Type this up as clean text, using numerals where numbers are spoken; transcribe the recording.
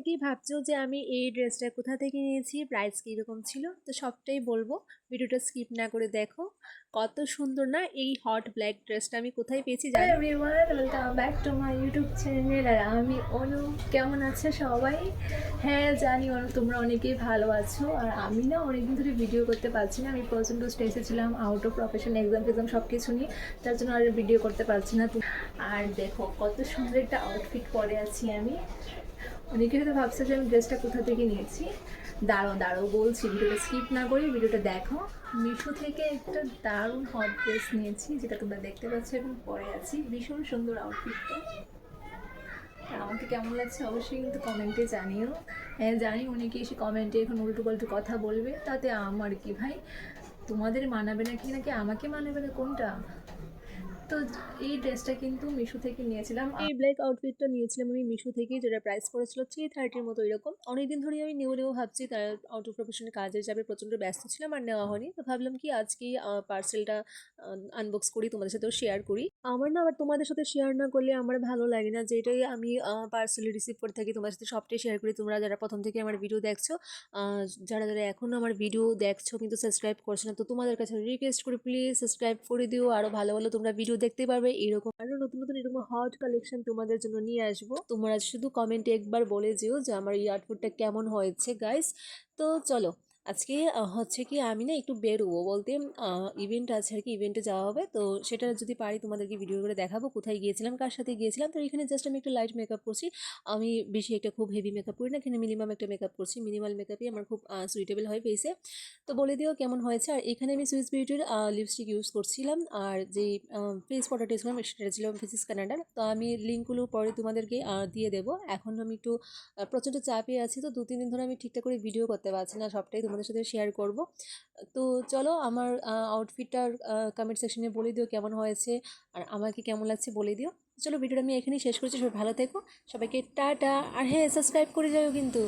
অনেকেই ভাবছো যে আমি এই ড্রেসটা কোথা থেকে নিয়েছি, প্রাইস কীরকম ছিল, তো সবটাই বলবো। ভিডিওটা স্কিপ না করে দেখো। কত সুন্দর না এই হট ব্ল্যাক ড্রেসটা আমি কোথায় পেয়েছি হ্যালো জানো? Everyone, welcome back to my YouTube channel. আর আমি অনু। কেমন আছে সবাই? হ্যাঁ জানি অনু, তোমরা অনেকেই ভালো আছো। আর আমি না অনেকদিন ধরে ভিডিও করতে পারছি না। আমি প্রচণ্ড স্ট্রেসে ছিলাম, আউট অফ প্রফেশন, এক্সাম সব কিছু নিয়ে। তার জন্য আর ভিডিও করতে পারছি না। আর দেখো কত সুন্দর একটা আউটফিট পরে আছি আমি। অনেকে হয়তো ভাবছে যে আমি ড্রেসটা কোথা থেকে নিয়েছি। দাঁড়ো বলছি, ভিডিওটা স্কিপ না করে ভিডিওটা দেখো। মিশো থেকে একটা দারুণ হট ড্রেস নিয়েছি, যেটা তোমরা দেখতে পাচ্ছ এখন পরে আছি। ভীষণ সুন্দর আউটফিটটা। আর আমাকে কেমন লাগছে অবশ্যই কিন্তু কমেন্টে জানিও। হ্যাঁ জানি অনেকে এসে কমেন্টে এখন উল্টো পাল্টো কথা বলবে, তাতে আমার কি ভাই? তোমাদের মানাবে নাকি নাকি আমাকে মানাবে না, কোনটা? তো এই ড্রেসটা কিন্তু মিশো থেকে নিয়েছিলাম। এই ব্ল্যাক আউটফিটটা নিয়েছিলাম আমি মিশো থেকে, যেটা প্রাইস পড়েছিল 330 মতো এরকম। অনেকদিন ধরেই আমি নেবো ভাবছি, তার আউট অফ প্রফেশনে কাজের যাবে, প্রচণ্ড ব্যস্ত ছিলাম আর নেওয়া হয়নি। তো ভাবলাম কি আজকেই পার্সেলটা আনবক্স করি, তোমাদের সাথেও শেয়ার করি। আমার না আবার তোমাদের সাথে শেয়ার না করলে আমার ভালো লাগে না, যেটাই আমি পার্সেল রিসিভ করে থাকি তোমাদের সাথে সবটাই শেয়ার করি। তোমরা যারা প্রথম থেকে আমার ভিডিও দেখছো, যারা যারা এখনও আমার ভিডিও দেখছো কিন্তু সাবস্ক্রাইব করছো না, তো তোমাদের কাছে রিকোয়েস্ট করি প্লিজ সাবস্ক্রাইব করে দিও। আরও ভালো ভালো তোমরা ভিডিও দেখতে পারবে, এরকম আরও নতুন নতুন এরকম হট কালেকশন তোমাদের জন্য নিয়ে আসবো। তোমরা শুধু কমেন্টে একবার বলে যেও যে আমার এই আউটফিটটা কেমন হয়েছে গাইস। তো চলো, আজকে হচ্ছে কি আমি না একটু বেরোবো, বলতে ইভেন্ট আছে আর কি, ইভেন্টে যাওয়া হবে। তো সেটা যদি পারি তোমাদেরকে ভিডিও করে দেখাবো কোথায় গিয়েছিলাম, কার সাথে গিয়েছিলাম। তো এখানে জাস্ট আমি একটু লাইট মেকআপ করছি। আমি বেশি একটা খুব হেভি মেকআপ করি না, এখানে মিনিমাম একটা মেকআপ করছি। মিনিমাল মেকআপই আমার খুব সুইটেবল হয় ফেসে। তো বলে দিও কেমন হয়েছে। আর এখানে আমি সুইস বিউটির লিপস্টিক ইউজ করছিলাম, আর যেই ফেস ফটোটা ছিলাম সেটা ছিল ফেসিস কানাডার। তো আমি লিঙ্কগুলো পরে তোমাদেরকে দিয়ে দেবো। এখন আমি একটু প্রচণ্ড চাপে আছি, তো 2-3 দিন ধরে আমি ঠিকঠাক করে ভিডিও করতে পারছি না, সবটাই তোমাদের সাথে শেয়ার করব। তো চলো, আমার আউটফিটটার কমেন্ট সেকশনে বলে দিও কেমন হয়েছে, আর আমাকে কেমন লাগছে বলে দিও। চলো ভিডিওটা আমি এখানেই শেষ করছি। সবাই ভালো থেকো, সবাইকে টাটা। আর হ্যাঁ, সাবস্ক্রাইব করে যাও কিন্তু।